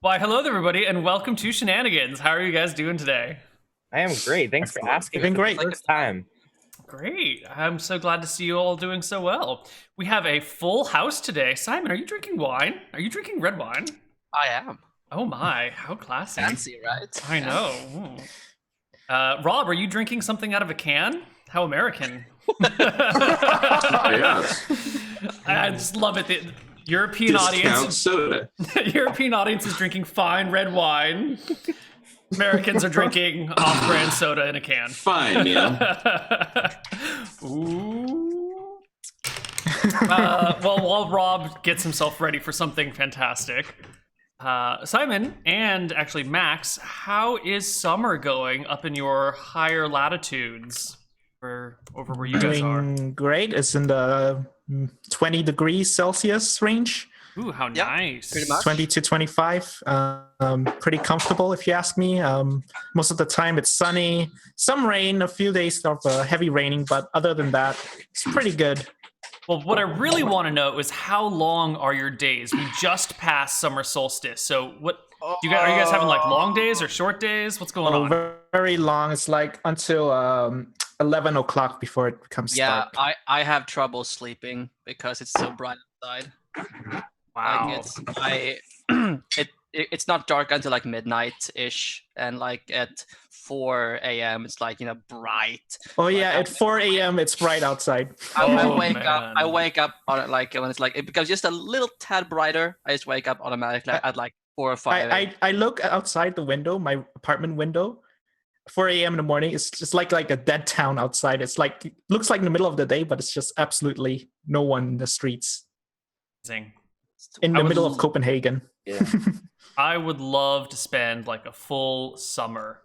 Why, hello there, everybody, and welcome to Shenanigans. How are you guys doing today? I am great. Thanks for asking. Been great. First time. Great. I'm so glad to see you all doing so well. We have a full house today. Simon, are you drinking wine? Are you drinking red wine? I am. Oh my, how classy. Fancy, right? I know. Rob, are you drinking something out of a can? How American. Yes. I just love it. The European Discount audience. soda. European audience is drinking fine red wine. Americans are drinking off-brand soda in a can. Fine, Neal. Ooh. Well, while Rob gets himself ready for something fantastic, Simon and actually Max, how is summer going up in your higher latitudes, or over where you guys are? Doing great. It's in the 20 degrees Celsius range. Ooh, how nice! Pretty much. 20 to 25. Pretty comfortable, if you ask me. Most of the time it's sunny. Some rain, a few days of heavy raining, but other than that, it's pretty good. Well, what I really want to know is how long are your days? We just passed summer solstice, so what? Are you guys having like long days or short days? What's going on? Very long. It's like until 11 o'clock before it becomes Yeah, dark. I have trouble sleeping because it's so bright outside. Wow. Like it's not dark until like midnight-ish, and like at 4 a.m. it's like bright. Oh yeah, Like, at 4 a.m. it's bright outside. I Oh, wake up. man. I wake up on it like when it's like it becomes just a little tad brighter. I just wake up automatically at like 4 or 5. I look outside the window, my apartment window. 4 a.m. in the morning. It's just like a dead town outside. It's like looks like in the middle of the day, but it's just absolutely no one in the streets. Amazing. In I the would middle l- of Copenhagen. Yeah. I would love to spend like a full summer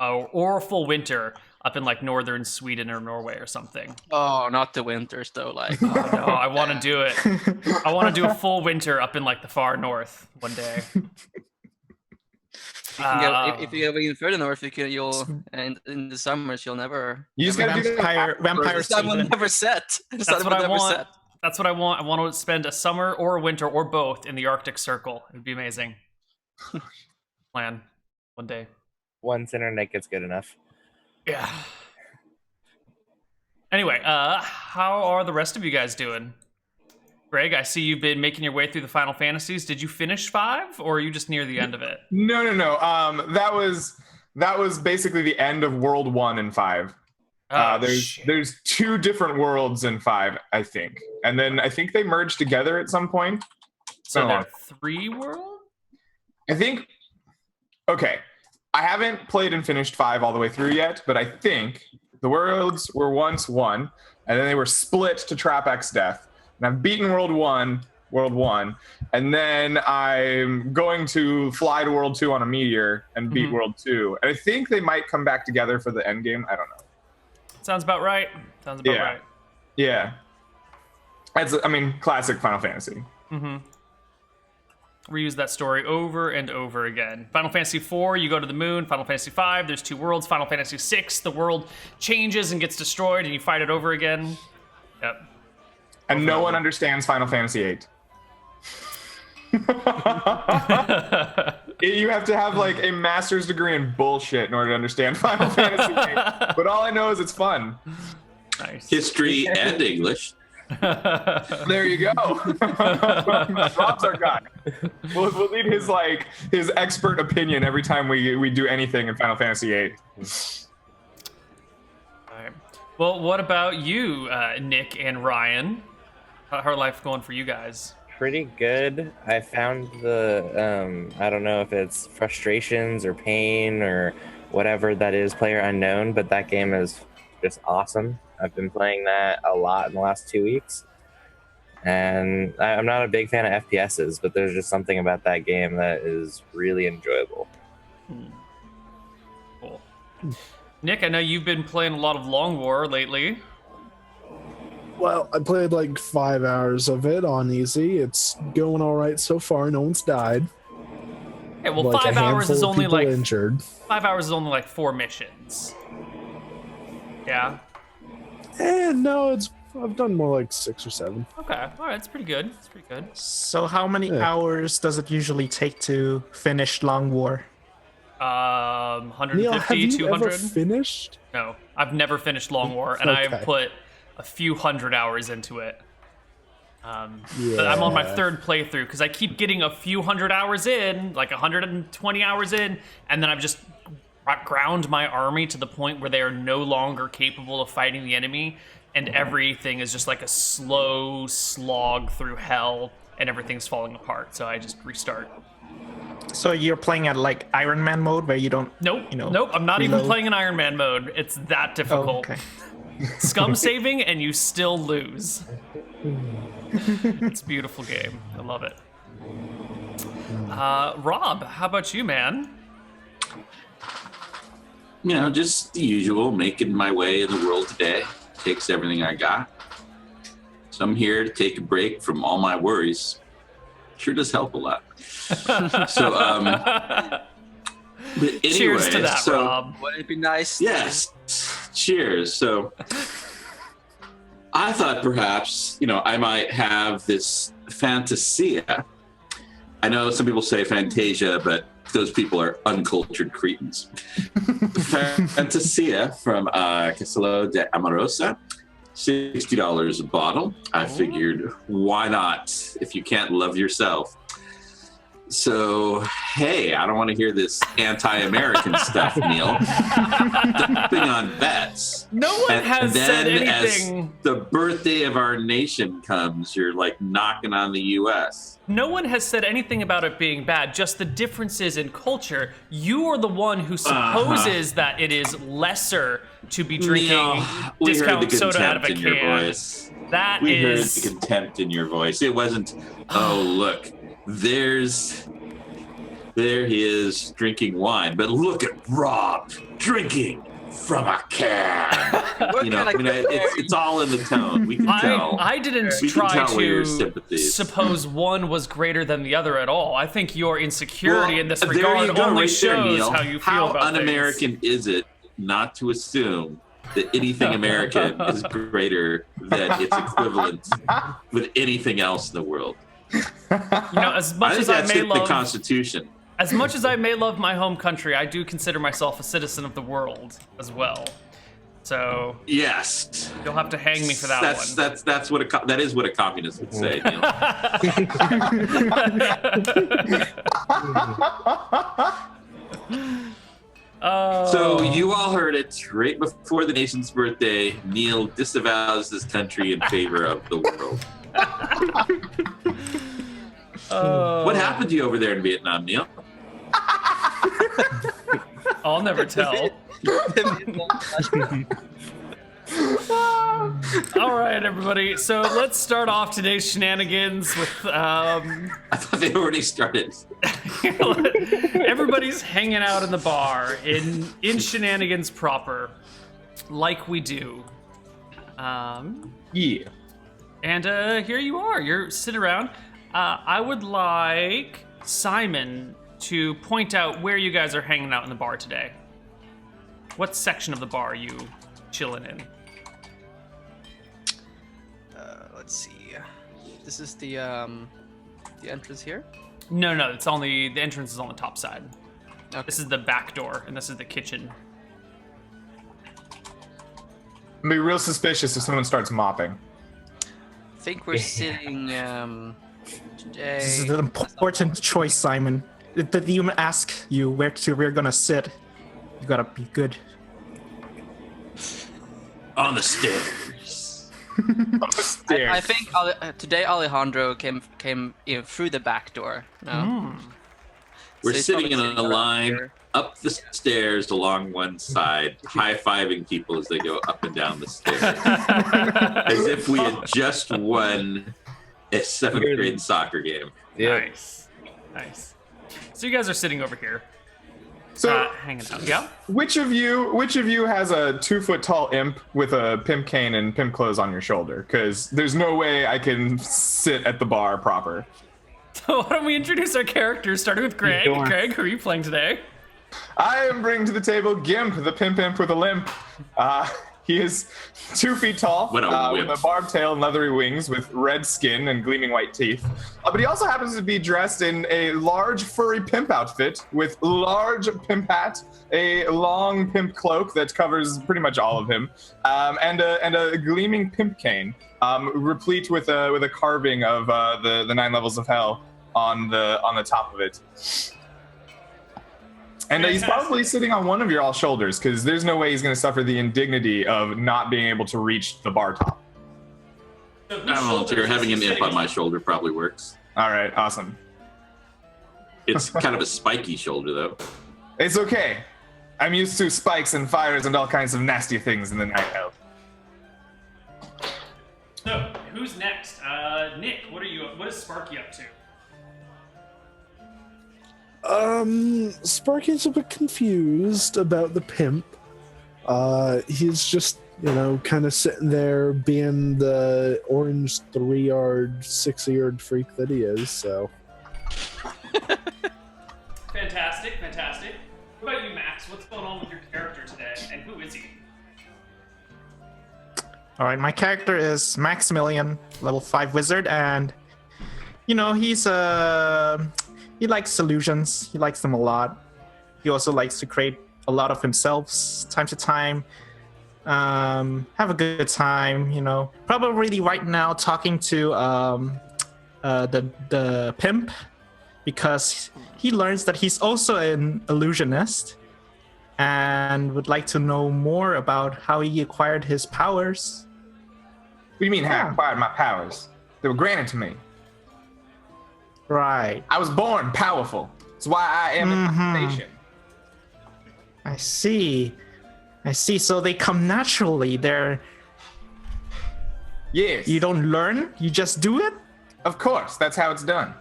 or a full winter up in like northern Sweden or Norway or something. Oh, not the winters though. Like Oh, no, I want to do it. I want to do a full winter up in like the far north one day. if you go even further north, you'll and in the summers you'll never. You just gotta do that. Vampire The sun will season. never set. The sun That's will what I never want. set. That's what I want. I want to spend a summer or a winter or both in the Arctic Circle. It'd be amazing. Plan one day. Once internet gets good enough. Yeah. Anyway, how are the rest of you guys doing? Greg, I see you've been making your way through the Final Fantasies. Did you finish 5, or are you just near the end of it? No. That was basically the end of World 1 and 5. Oh, There's shit. 2 different worlds in 5, I think, and then I think they merged together at some point. So Go there on. are 3 worlds? I think. Okay, I haven't played and finished 5 all the way through yet, but I think the worlds were once one, and then they were split to Trap X Death. And I've beaten World 1, and then I'm going to fly to World 2 on a meteor and beat World 2. And I think they might come back together for the end game. I don't know. Sounds about right. Sounds about Yeah. right. Yeah. Classic Final Fantasy. Reuse that story over and over again. Final Fantasy 4, you go to the moon. Final Fantasy 5, there's 2 worlds. Final Fantasy 6, the world changes and gets destroyed, and you fight it over again. Yep. And no one understands Final Fantasy 8. You have to have like a master's degree in bullshit in order to understand Final Fantasy 8. But all I know is it's fun. Nice. History and English. There you go. Rob's our guy. We'll need his expert opinion every time we do anything in Final Fantasy 8. All right. Well, what about you, Nick and Ryan? How's life going for you guys? Pretty good. I found the I don't know if it's frustrations or pain or whatever that is, PlayerUnknown, but that game is just awesome. I've been playing that a lot in the last 2 weeks. And I'm not a big fan of FPSs, but there's just something about that game that is really enjoyable. Cool. Nick, I know you've been playing a lot of Long War lately. Well, I played like 5 hours of it on easy. It's going all right so far. No one's died. Yeah, well, Like, 5 a hours is handful of only people like injured. 5 hours is only like 4 missions. Yeah. And no, it's I've done more like 6 or 7. Okay, all right, that's pretty good. That's pretty good. So how many Yeah. hours does it usually take to finish Long War? 150, Neal, have you 200. ever finished? No, I've never finished Long War, and I've Okay. put a few hundred hours into it. But I'm on my Yeah. 3rd playthrough because I keep getting a few hundred hours in, like 120 hours in, and then I've just ground my army to the point where they are no longer capable of fighting the enemy, and everything is just like a slow slog through hell, and everything's falling apart. So I just restart. So you're playing at like Iron Man mode where you don't. Nope, You know, nope. I'm not even reload. playing in Iron Man mode. It's that Oh, difficult. okay. Scum saving and you still lose. It's a beautiful game. I love it. Rob, how about you, man? You know, just the usual, making my way in the world today. Takes everything I got. So I'm here to take a break from all my worries. Sure does help a lot. So, but anyway, Cheers to that, so, Rob. Would it be nice? Yes. Cheers. So I thought perhaps, you know, I might have this fantasia. I know some people say fantasia, but those people are uncultured cretins. Fantasia from Castello de Amorosa, $60 a bottle. I figured, why not if you can't love yourself? So, hey, I don't want to hear this anti-American stuff, Neal. Stepping on bets. No one has said then anything. as the birthday of our nation comes, you're like knocking on the U.S. No one has said anything about it being bad, just the differences in culture. You are the one who supposes that it is lesser to be drinking Neal, we heard the discount soda out of a contempt in your can. voice. That We is. heard the contempt in your voice. It wasn't, oh, look, there he is drinking wine, but look at Rob drinking from a can. You know, I mean, it's all in the tone. We can tell. I didn't We can try tell where your to sympathies. suppose one was greater than the other at all. I think your insecurity in this there regard you go, only right there, shows Neal. how you feel How about un-American is it not to assume that anything American is greater than its equivalent with anything else in the world? things. You know, as I much think as I that's may in the love, Constitution. as much as I may love my home country, I do consider myself a citizen of the world as well. So Yes. you'll have to hang me for that one. That's what that is what a communist would say. Neal. So you all heard it right before the nation's birthday. Neal disavows this country in favor of the world. What happened to you over there in Vietnam, Neal? I'll never tell. All right, everybody. So let's start off today's shenanigans with I thought they already started. everybody's hanging out in the bar in Shenanigans proper, like we do. Yeah. And here you are. You're sitting around. I would like Simon to point out where you guys are hanging out in the bar today. What section of the bar are you chilling in? Let's see. This is the entrance here. No, it's on the entrance is on the top side. Okay. This is the back door, and this is the kitchen. I'd be real suspicious if someone starts mopping. I think we're sitting today. This is an important choice, Simon. If the demon asks you where we're gonna sit, you gotta be good. On the stairs. I think today Alejandro came in through the back door. No? We're So he's sitting in probably a around line here. up the stairs along one side, high-fiving people as they go up and down the stairs. As if we had just won a 7th grade soccer game. Yeah. Nice. So you guys are sitting over here, So, hanging out. Yeah. which of you has a 2-foot-tall imp with a pimp cane and pimp clothes on your shoulder? Because there's no way I can sit at the bar proper. So why don't we introduce our characters, starting with Greg. Sure. Greg, who are you playing today? I am bringing to the table Gimp, the pimp imp with a limp. He is 2 feet tall, What a whip. with a barbed tail and leathery wings, with red skin and gleaming white teeth. But he also happens to be dressed in a large furry pimp outfit with large pimp hat, a long pimp cloak that covers pretty much all of him, and a gleaming pimp cane, replete with a carving of the 9 levels of hell on the top of it. And he's probably sitting on one of your all shoulders, because there's no way he's going to suffer the indignity of not being able to reach the bar top. I volunteer. Having an imp on my shoulder probably works. All right, awesome. It's kind of a spiky shoulder, though. It's okay. I'm used to spikes and fires and all kinds of nasty things in the night hell. So, who's next? Nick, what is Sparky up to? Sparky's a bit confused about the pimp. He's just, kind of sitting there being the orange 3-yard, 6-eared freak that he is, so. Fantastic. What about you, Max? What's going on with your character today, and who is he? All right, my character is Maximilian, level 5 wizard, and he likes illusions. He likes them a lot. He also likes to create a lot of himself time to time. Have a good time, Probably right now talking to the pimp, because he learns that he's also an illusionist and would like to know more about how he acquired his powers. What do you mean, how I acquired my powers? They were granted to me. Right. I was born powerful. That's why I am in my station. I see. So they come naturally. Yes. You don't learn? You just do it? Of course. That's how it's done.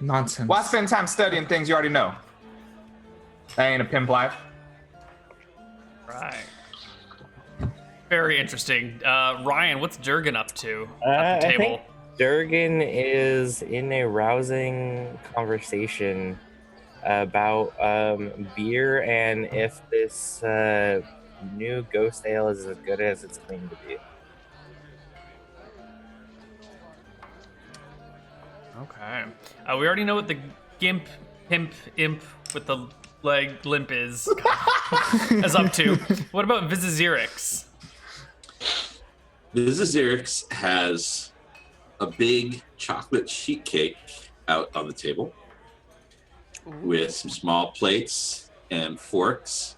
Nonsense. Why spend time studying things you already know? That ain't a pimp life. Right. Very interesting. Ryan, what's Durgan up to at the I table? think Durgan is in a rousing conversation about beer and if this new ghost ale is as good as it's claimed to be. Okay. We already know what the imp with the leg limp is up to. What about Vizazirix? Vizazirix has a big chocolate sheet cake out on the table with some small plates and forks.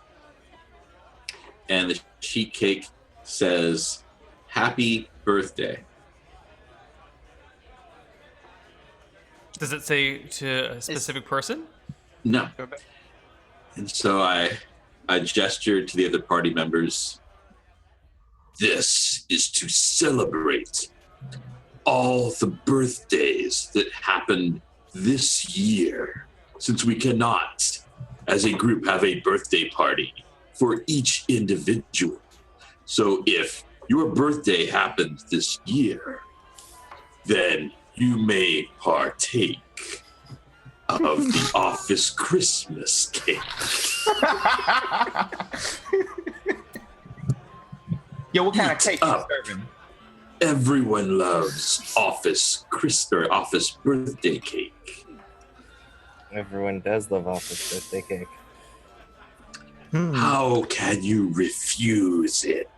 And the sheet cake says, "Happy birthday." Does it say to a specific person? No. And so I gestured to the other party members. This is to celebrate all the birthdays that happened this year, since we cannot, as a group, have a birthday party for each individual. So if your birthday happened this year, then you may partake of the office Christmas cake. Yo, what kind of cake you serving? Everyone loves office birthday cake. Everyone does love office birthday cake. How can you refuse it?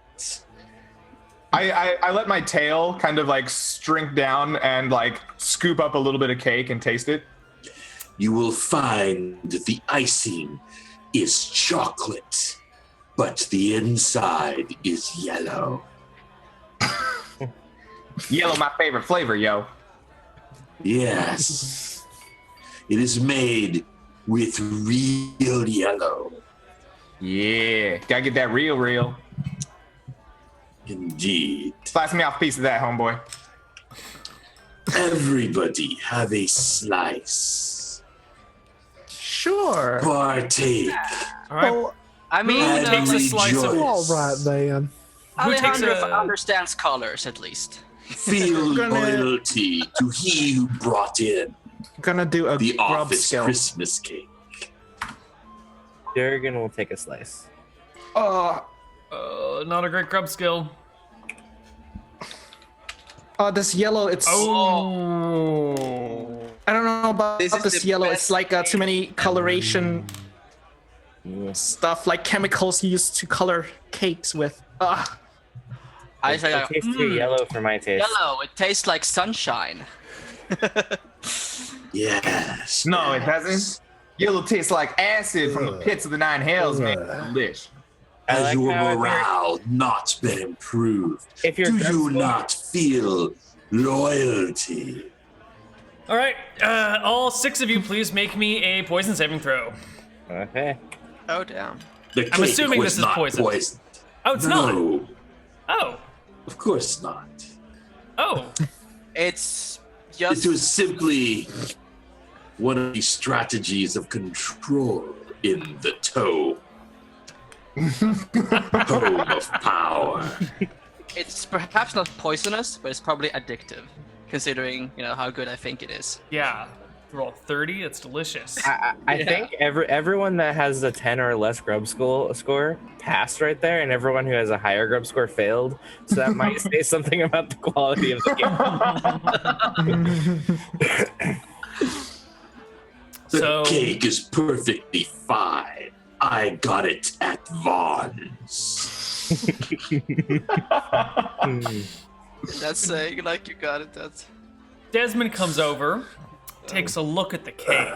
I let my tail kind of like shrink down and like scoop up a little bit of cake and taste it. You will find the icing is chocolate, but the inside is yellow. Yellow, my favorite flavor, yo. Yes. It is made with real yellow. Yeah, gotta get that real. Indeed. Slice me off a piece of that, homeboy. Everybody have a slice. Sure. Partake. All right. Well, I mean, And takes a slice of- rejoice. all right then. Alejandro takes a- understands colors at least. Feel Gonna- loyalty to he who brought in Gonna do a the grub office skill. Christmas cake. Durgan will take a slice. Not a great grub skill. This yellow, it's... Oh. I don't know about This is this the yellow. best It's like too many coloration stuff, like chemicals used to color cakes with. I It tastes too yellow for my taste. yellow. It tastes like sunshine. Yes. No, it doesn't. Yellow tastes like acid from the pits of the nine hells, man. Delish. I Has like your how morale not been improved? If you're Do you successful- not feel loyalty? All right, all 6 of you, please make me a poison saving throw. Okay. Oh damn. The I'm cake assuming was this is not poison. poisoned. Oh, it's not. No, Oh, of course not. oh. It's It just was simply one of the strategies of control in the toe. Home of power. it's perhaps not poisonous, but it's probably addictive, considering how good I think it is. Yeah. Roll 30. It's delicious. I think everyone that has a 10 or less grub score passed right there, and everyone who has a higher grub score failed. So that might say something about the quality of the game. The So- cake is perfectly fine. I got it at Vaughn's. That's saying like you got it. That's Desmond comes over, takes a look at the cake.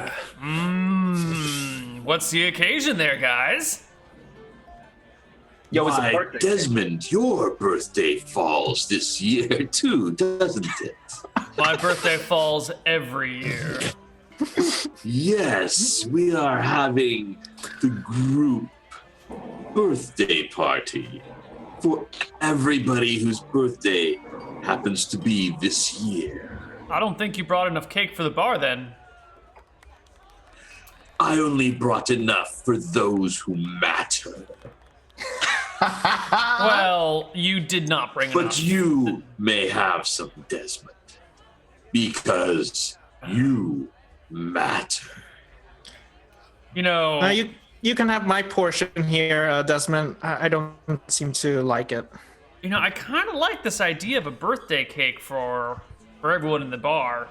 What's the occasion there, guys? Yo, it's a Why, birthday. Desmond, your birthday falls this year too, doesn't it? My birthday falls every year. Yes, we are having the group birthday party for everybody whose birthday happens to be this year. I don't think you brought enough cake for the bar then. I only brought enough for those who matter. Well, you did not bring enough. But you may have some, Desmond, because you matter. You know, You can have my portion here, Desmond. I don't seem to like it. I kind of like this idea of a birthday cake for everyone in the bar.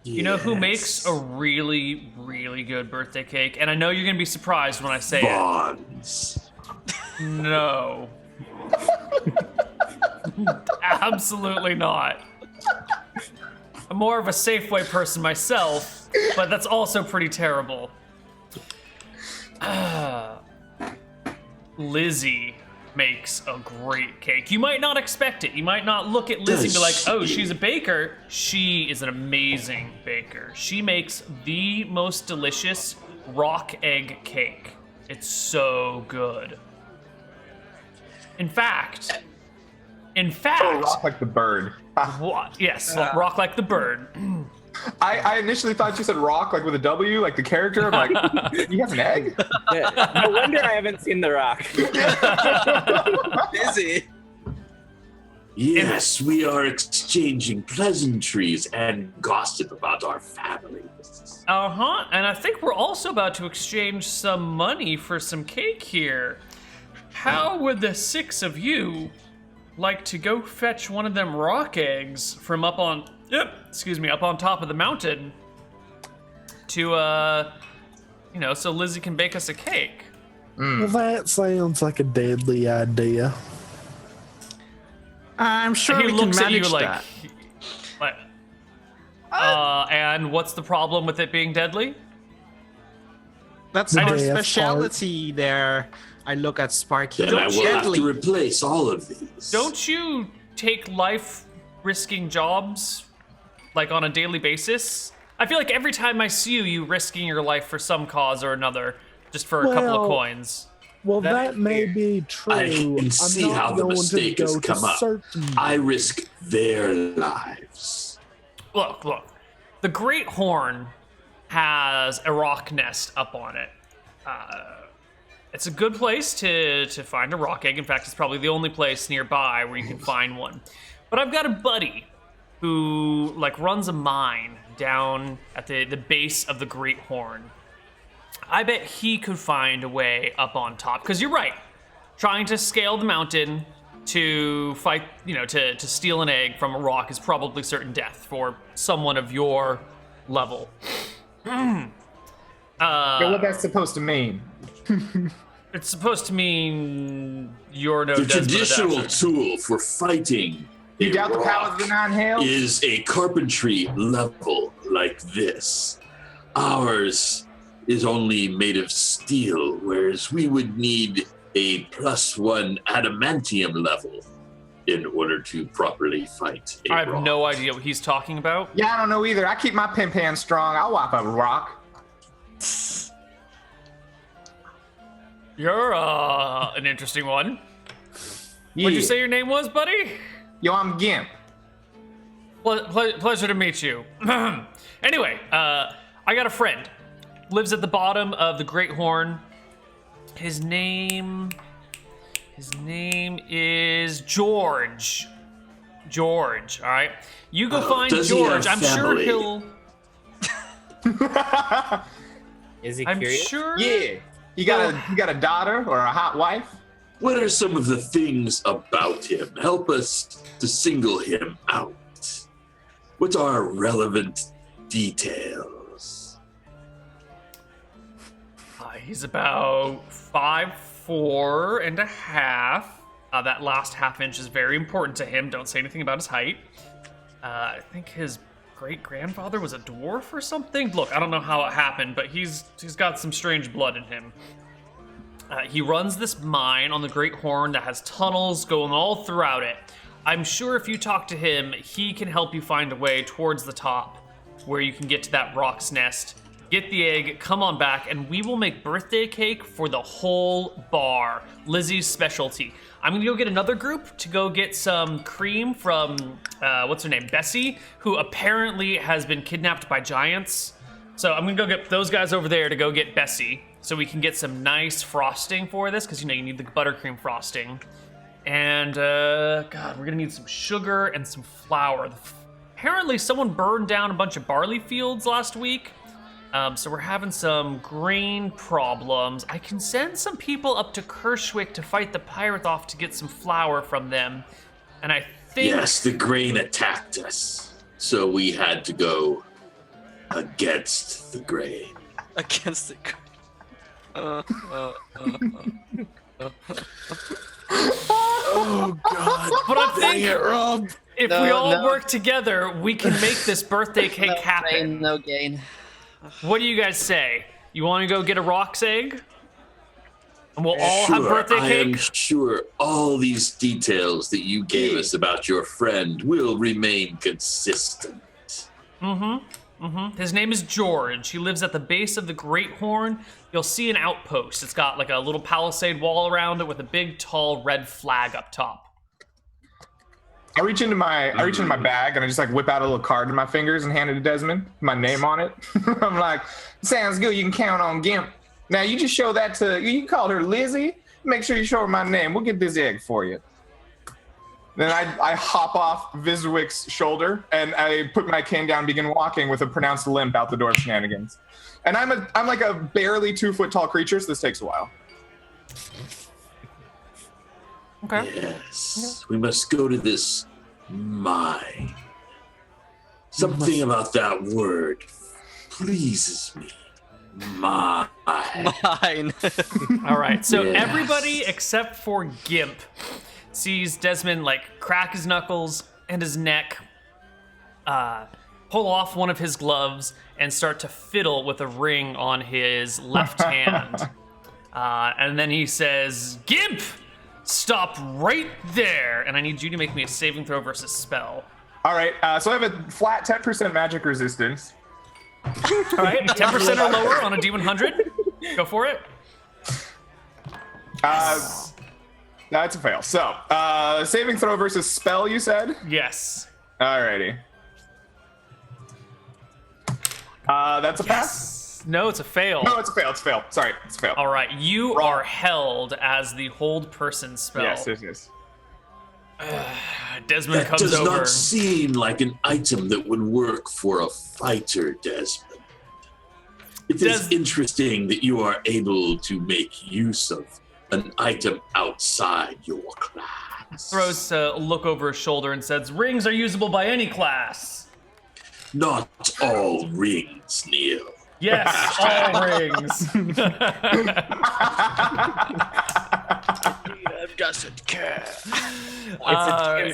You know who makes a really, really good birthday cake? And I know you're going to be surprised when I say Vaughn's. it. No. Absolutely not. I'm more of a Safeway person myself, but that's also pretty terrible. Lizzie makes a great cake. You might not expect it. You might not look at Lizzie and be like, oh, she's a baker. She is an amazing baker. She makes the most delicious rock egg cake. It's so good. In fact, Oh, rock like the bird. what? Yes, rock like the bird. I initially thought you said rock like with a W, like the character. I'm like, he has an egg? No wonder I haven't seen The Rock. Busy. Yes, we are exchanging pleasantries and gossip about our families. Uh-huh, and I think we're also about to exchange some money for some cake here. How would the 6 of you like to go fetch one of them rock eggs from up on top of the mountain to, so Lizzie can bake us a cake? Well, that sounds like a deadly idea. I'm sure He we can looks at you manage like, that. and what's the problem with it being deadly? That's I our just- specialty there. I look at Sparky. Then I will Deadly. have to replace all of these. Don't you take life-risking jobs, like, on a daily basis? I feel like every time I see you risking your life for some cause or another, just for a couple of Well, coins. Well, that may be true. I can see I'm not how the going mistake to has go come to up. certain. I risk their lives. Look. The Great Horn has a rock nest up on it. It's a good place to find a rock egg. In fact, it's probably the only place nearby where you can find one. But I've got a buddy who runs a mine down at the base of the Great Horn. I bet he could find a way up on top. Because you're right. trying to scale the mountain to fight, to steal an egg from a rock is probably certain death for someone of your level. Yeah, what that's supposed to mean? It's supposed to mean you're no The Desmond traditional adapter. tool for fighting You a doubt the power of the rock nine hells? is a carpentry level like this. Ours is only made of steel, whereas we would need a +1 adamantium level in order to properly fight a I have rock. no idea what he's talking about. Yeah, I don't know either. I keep my pimp hand strong. I'll whop a rock. You're an interesting one. Yeah. What'd you say your name was, buddy? Yo, I'm Gimp. Pleasure to meet you. Anyway, I got a friend. Lives at the bottom of the Great Horn. His name is George. George, all right? You go find does he George. have I'm sure family? he'll... Is he I'm curious? sure... Yeah. You got a daughter or a hot wife? What are some of the things about him? Help us to single him out. What are relevant details? He's about 5'4.5". That last half inch is very important to him. Don't say anything about his height. I think his great-grandfather was a dwarf or something. Look, I don't know how it happened, but he's got some strange blood in him. He runs this mine on the Great Horn that has tunnels going all throughout it. I'm sure if you talk to him, he can help you find a way towards the top where you can get to that rock's nest. Get the egg, come on back, and we will make birthday cake for the whole bar. Lizzie's specialty. I'm gonna go get another group to go get some cream from, what's her name, Bessie, who apparently has been kidnapped by giants. So I'm gonna go get those guys over there to go get Bessie, so we can get some nice frosting for this, because you need the buttercream frosting. And, God, we're gonna need some sugar and some flour. Apparently someone burned down a bunch of barley fields last week. So we're having some grain problems. I can send some people up to Kershwick to fight the pirate off to get some flour from them. And I think... Yes, the grain attacked us, so we had to go against the grain. Against the. Oh God! But I Dang think it, Rob. if No, we all no. work together, we can make this birthday cake No happen. pain, no gain. What do you guys say? You want to go get a roc's egg? And we'll all have Sure, birthday I am cake? sure all these details that you gave us about your friend will remain consistent. His name is George. He lives at the base of the Great Horn. You'll see an outpost. It's got like a little palisade wall around it with a big, tall red flag up top. I reach into my bag and I just like whip out a little card in my fingers and hand it to Desmond, my name on it. I'm like, sounds good. You can count on Gimp. Now you just show that to you called her Lizzie. Make sure you show her my name. We'll get this egg for you. Then I hop off Viswick's shoulder and I put my cane down and begin walking with a pronounced limp out the door of Shenanigans. And I'm like a barely 2 foot tall creature, so this takes a while. Okay. Yes, we must go to this mine. Something about that word pleases me. Mine. Mine. All right. So Yes. everybody except for Gimp sees Desmond like crack his knuckles and his neck, pull off one of his gloves, and start to fiddle with a ring on his left hand. And then he says, "Gimp, stop right there!" And I need you to make me a saving throw versus spell. All right, so I have a flat 10% magic resistance. All right, 10% or lower on a D100. Go for it. That's a fail. So, saving throw versus spell, you said? Yes. Alrighty. That's a pass? No, it's a fail. No, it's a fail. It's a fail. Sorry, it's a fail. All right, you Wrong. are held as the hold person spell. Yes, yes, yes. Desmond That comes does over. not seem like an item that would work for a fighter, Desmond. It is Des- interesting that you are able to make use of an item outside your class. Throws a look over his shoulder and says, rings are usable by any class. Not all rings, Neal. Yes, all rings. Doesn't care.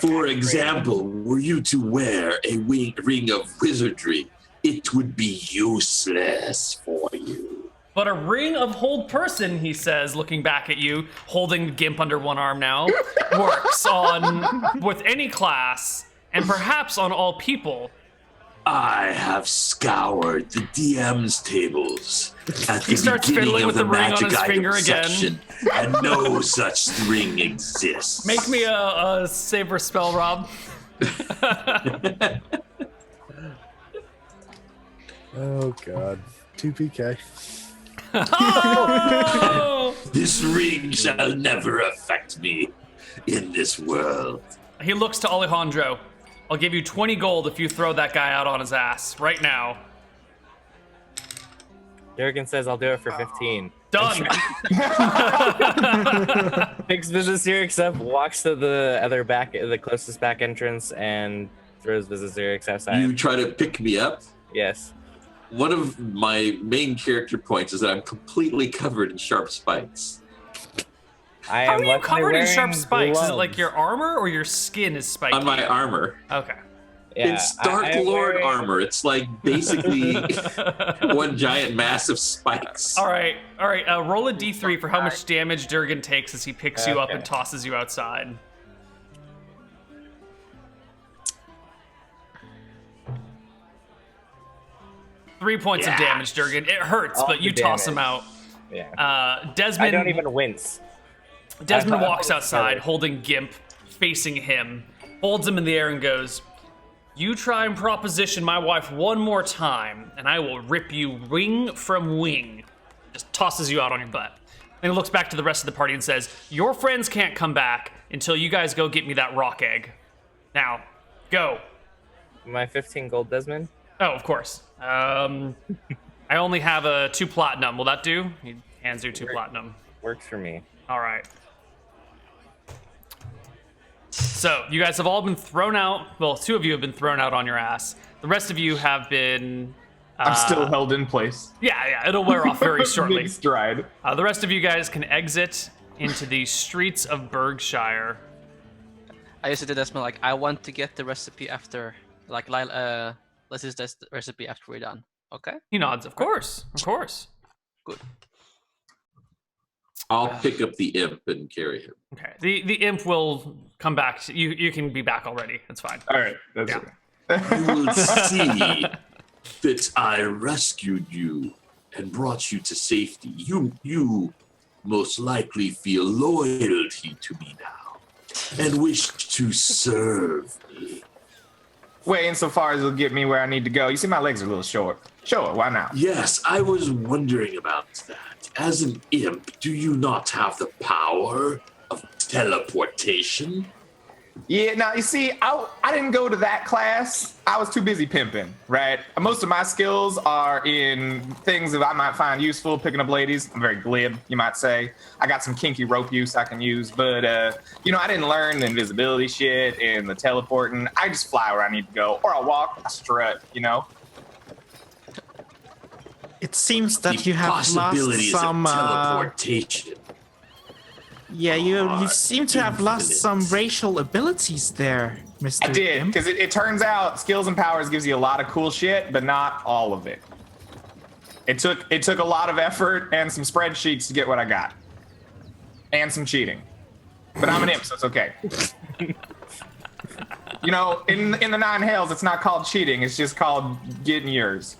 For example, were you to wear a ring of wizardry, it would be useless for you. But a ring of hold person, he says, looking back at you, holding Gimp under one arm now, works with any class, and perhaps on all people. I have scoured the DM's tables at He the starts beginning fiddling of with the the ring on magic his item finger again. section, and no such ring exists. Make me a saber spell, Rob. Oh god. 2PK. Oh! This ring shall never affect me in this world. He looks to Alejandro. I'll give you 20 gold if you throw that guy out on his ass right now. Jurgen says I'll do it for 15. Done. Picks Visizirix up, walks to the closest back entrance, and throws Visizirix outside. You try to pick me up? Yes. One of my main character points is that I'm completely covered in sharp spikes. I How am are you luckily covered in sharp wearing spikes? Is it gloves. like your armor or your skin is spiky? On my armor. Okay. Yeah, It's Dark I am Lord wearing- armor. It's like basically one giant mass of spikes. All right. Roll a d3 for how much damage Durgan takes as he picks you up Okay. and tosses you outside. Three points of damage, Durgan. It hurts, All but you the toss him damage. out. Yeah. Desmond. I don't even wince. Desmond I- walks outside, holding Gimp, facing him, holds him in the air, and goes, "You try and proposition my wife one more time, and I will rip you wing from wing." Just tosses you out on your butt. Then he looks back to the rest of the party and says, "Your friends can't come back until you guys go get me that rock egg. Now, go." My 15 gold, Desmond. Oh, of course. I only have a 2 platinum. Will that do? He hands you 2 platinum. Works for me. All right. So, you guys have all been thrown out. Well, 2 of you have been thrown out on your ass. The rest of you have been... I'm still held in place. Yeah, it'll wear off very shortly. Mid stride. The rest of you guys can exit into the streets of Berkshire. I used to do Desmond like, I want to get the recipe after, like, let's use this recipe after we're done. Okay? He nods, of course. Good. I'll pick up the imp and carry him. Okay, the imp will come back. You can be back already. That's fine. All right. That's Yeah. You will see that I rescued you and brought you to safety. You most likely feel loyalty to me now and wish to serve me. Way insofar as it'll get me where I need to go. You see, my legs are a little short. Sure, why not? Yes, I was wondering about that. As an imp, do you not have the power of teleportation? Yeah, now you see, I didn't go to that class. I was too busy pimping, right? Most of my skills are in things that I might find useful, picking up ladies. I'm very glib, you might say. I got some kinky rope use I can use, but, I didn't learn the invisibility shit and the teleporting. I just fly where I need to go, or I walk, I strut, It seems that The you have lost possibilities some. of teleportation. Yeah, you seem to have lost infinite. some racial abilities there, Mr. I did, Imp. because it turns out skills and powers gives you a lot of cool shit, but not all of it. It took a lot of effort and some spreadsheets to get what I got. And some cheating. But I'm an imp, so it's okay. In the Nine Hells, it's not called cheating, it's just called getting yours.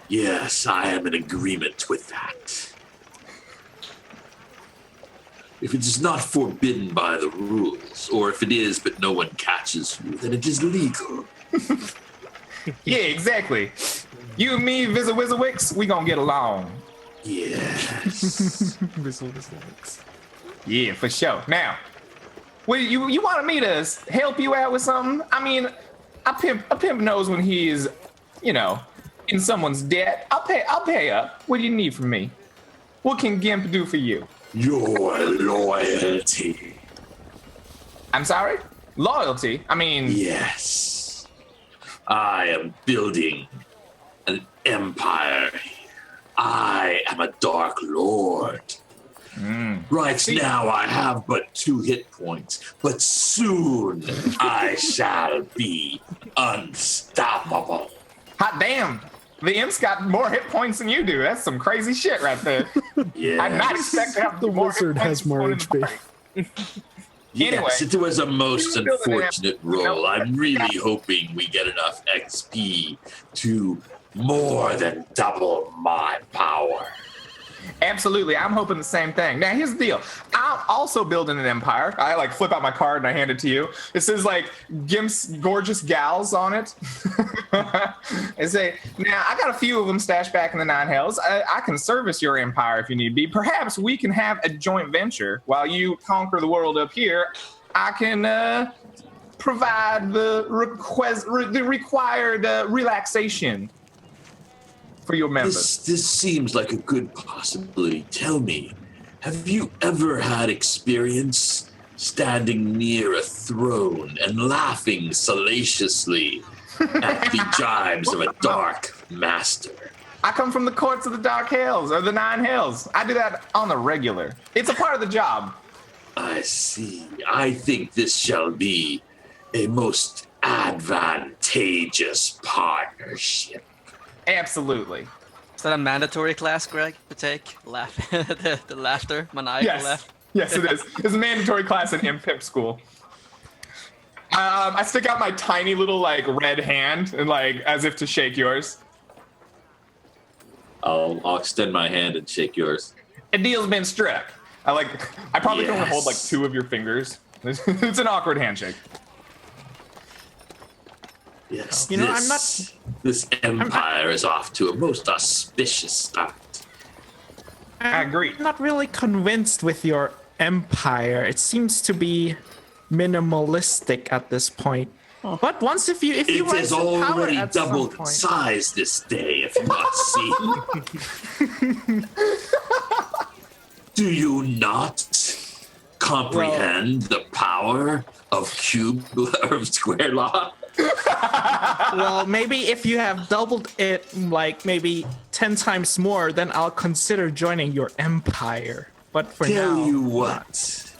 Yes, I am in agreement with that. If it is not forbidden by the rules, or if it is but no one catches you, then it is legal. Yeah, exactly. You and me, Wizawix, we gonna get along. Yes. Yeah, for sure. Now, you wanted me to help you out with something? I mean, a pimp knows when he is, in someone's debt. I'll pay up. What do you need from me? What can Gimp do for you? your loyalty. I'm sorry? Loyalty? I mean, Yes. I am building an empire. I am a Dark Lord. Right now I have but 2 hit points, but soon I shall be unstoppable. hot damn. The imp's got more hit points than you do. That's some crazy shit right there. Yes. I'd not expect to have The more wizard hit points has more than the HP. party. Yes, Anyway, it was a most you build an unfortunate roll. I'm really hoping we get enough XP to more than double my power. Absolutely. I'm hoping the same thing. Now, here's the deal. I'm also building an empire. I like flip out my card and I hand it to you. It says like Gimp's Gorgeous Gals on it. I say, now I got a few of them stashed back in the 9 hells. I can service your empire if you need be. Perhaps we can have a joint venture while you conquer the world up here. I can provide the required relaxation for your members. This seems like a good possibility. Tell me, have you ever had experience standing near a throne and laughing salaciously at the jibes of a dark master? I come from the courts of the Dark Hells, or the 9 Hells. I do that on the regular. It's a part of the job. I see. I think this shall be a most advantageous partnership. Absolutely. Is that a mandatory class, Greg, to take? Laugh, the laughter, maniacal Yes. laugh. Yes, it is. It's a mandatory class in Imp Pimp School. I stick out my tiny little like red hand and like as if to shake yours. I'll extend my hand and shake yours. A deal's been struck. I probably can only hold like Yes. 2 of your fingers. It's an awkward handshake. Yes, You know, this empire is off to a most auspicious start. I agree. I'm not really convinced with your empire. It seems to be minimalistic at this point. But once if you It rise is to power already at some doubled point- size this day, if you not see. Do you not comprehend the power of cube or square law? Well, maybe if you have doubled it, like maybe 10 times more, then I'll consider joining your empire. But for Tell now, you what,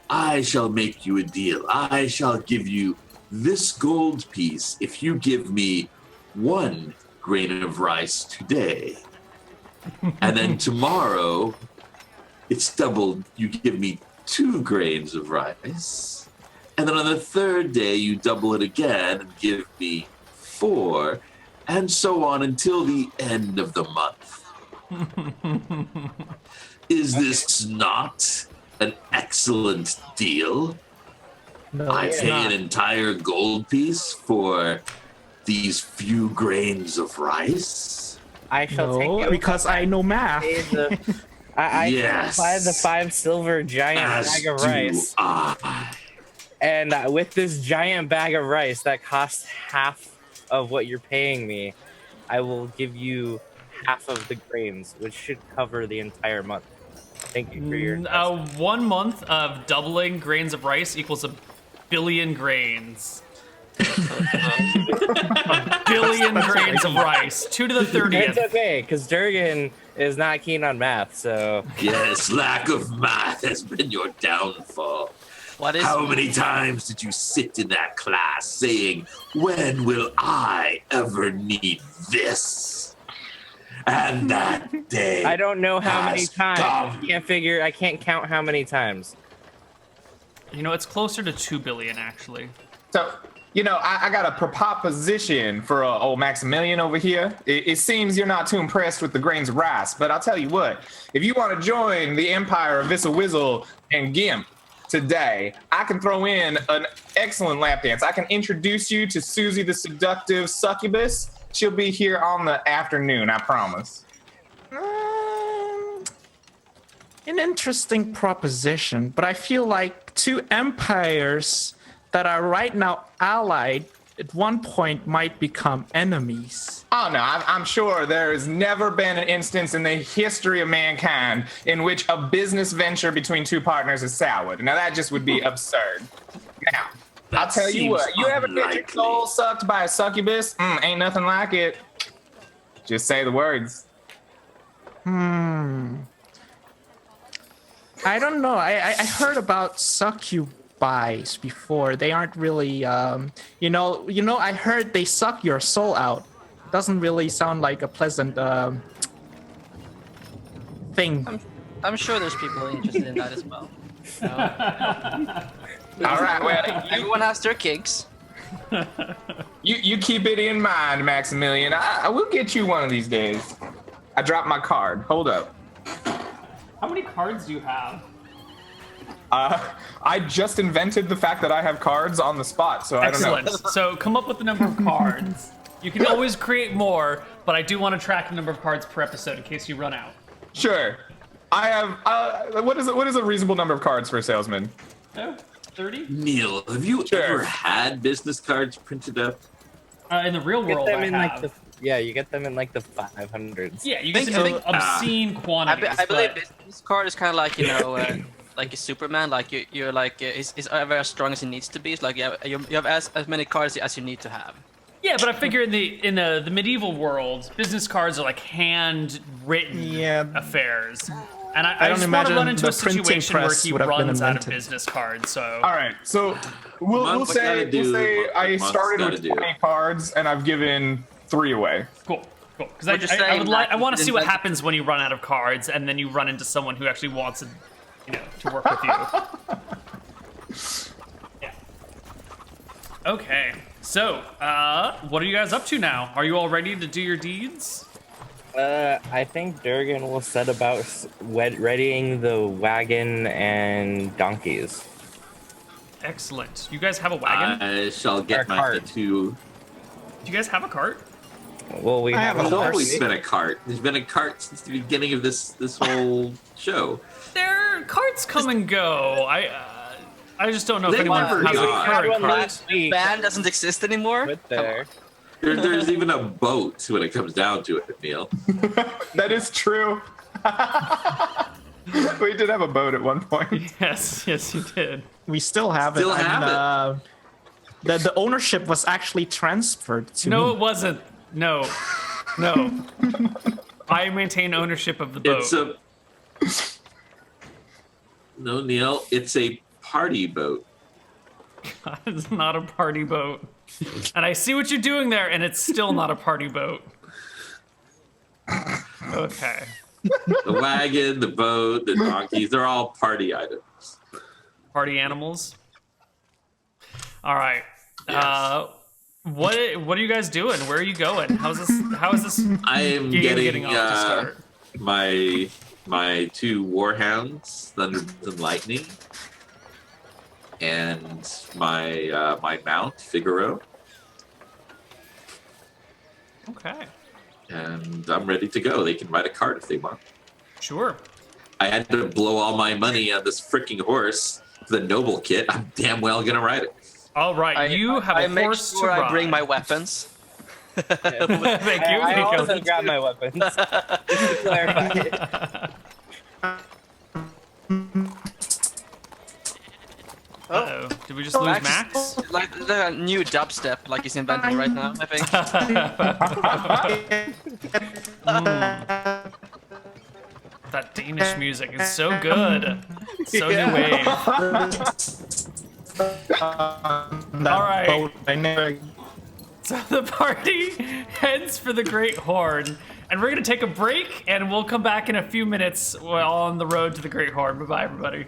I shall make you a deal. I shall give you this gold piece if you give me 1 grain of rice today. And then tomorrow, it's doubled. You give me 2 grains of rice. And then on the 3rd day, you double it again and give me 4, and so on until the end of the month. Is this not an excellent deal? no, I it's pay not. an entire gold piece for these few grains of rice. I shall take No, it because I know math. I Yes. buy the 5 silver giant As bag of do rice. I. And with this giant bag of rice that costs half of what you're paying me, I will give you half of the grains, which should cover the entire month. Thank you for your investment. 1 month of doubling grains of rice equals 1 billion grains. 1 billion grains of rice. 2 to the 30th. It's okay, because Durgan is not keen on math, so Yes, lack of math has been your downfall. What is How many times did you sit in that class saying, when will I ever need this? And that day I don't know how many has times. come. I can't count how many times. You know, it's closer to 2 billion, actually. So, you know, I got a proposition for old Maximilian over here. It seems you're not too impressed with the grains of rice, but I'll tell you what. If you want to join the empire of Vissel Wizzle and Gimp today, I can throw in an excellent lap dance. I can introduce you to Susie the Seductive Succubus. She'll be here on the afternoon, I promise. An interesting proposition, but I feel like 2 empires that are right now allied at one point might become enemies. Oh no, I'm sure there has never been an instance in the history of mankind in which a business venture between two partners is soured. Now that just would be absurd. Now, I'll tell you what, you ever get your unlikely. soul sucked by a succubus? Ain't nothing like it. Just say the words. I don't know. I heard about succubies before. They aren't really, you know. I heard they suck your soul out. Doesn't really sound like a pleasant thing. I'm sure there's people interested in that as well. All right, well, Everyone has their kinks. you keep it in mind, Maximilian. I will get you one of these days. I dropped my card. Hold up. How many cards do you have? I just invented the fact that I have cards on the spot, so I don't know. Excellent. So come up with the number of cards. You can always create more, but I do want to track the number of cards per episode in case you run out. Sure. I have. What is a reasonable number of cards for a salesman? Oh, 30? Neal, have you Sure. ever had business cards printed up? In the real You get world, them I in have. like you get them in like the 500s. Yeah, you get Think- some think- obscene quantities. I believe but- business card is kind of like like a Superman. Like you're like he's ever as strong as he needs to be. It's like you have as many cards as you need to have. Yeah, but I figure in the medieval world, business cards are like handwritten Yeah. affairs. And I don't just want to imagine run into the a printing situation where press he would have been runs out of invented. business cards. So All right, so we'll Month's say gotta do what I month's started gotta with do. 20 cards and I've given 3 away. cool. Because We're just I saying, would like, I want to you see what invent- happens when you run out of cards, and then you run into someone who actually wants to work with you. Yeah. Okay. So, what are you guys up to now? Are you all ready to do your deeds? I think Durgan will set about readying the wagon and donkeys. Excellent. You guys have a wagon? I shall get Our my cart. two. Do you guys have a cart? Well, we I have have a a There's horse. always been a cart. There's been a cart since the beginning of this whole show. Their carts come and go. I just don't know if They anyone never has a die. current One cart. last week. Band doesn't exist anymore. Put there. There's even a boat when it comes down to it, Neal. That is true. We did have a boat at one point. Yes, you did. We still have Still it. have The ownership was actually transferred to No, me. it wasn't. No. I maintain ownership of the boat. It's a no, Neal. It's a party boat. It's not a party boat. And I see what you're doing there, and it's still not a party boat. Okay. The wagon, the boat, the donkeys—they're all party items. Party animals. All right. Yes. What are you guys doing? Where are you going? How is this I am game getting off to start? my two warhounds, Thunder and Lightning, and my mount, Figaro, Okay. and I'm ready to go. They can ride a cart if they want. Sure. I had to blow all my money on this freaking horse, the noble kit. I'm damn well gonna ride it. All right. You have I a make horse sure to I bring my ride. weapons. Thank you. I Nico. also got my weapons. Just to clarify. Uh-oh. Did we just lose Max? Like the new dubstep, like he's inventing right now. I think. That Danish music is so good. So new wave. All right. Boat, I never So the party heads for the Great Horn, and we're gonna take a break, and we'll come back in a few minutes while on the road to the Great Horn. Bye bye, everybody.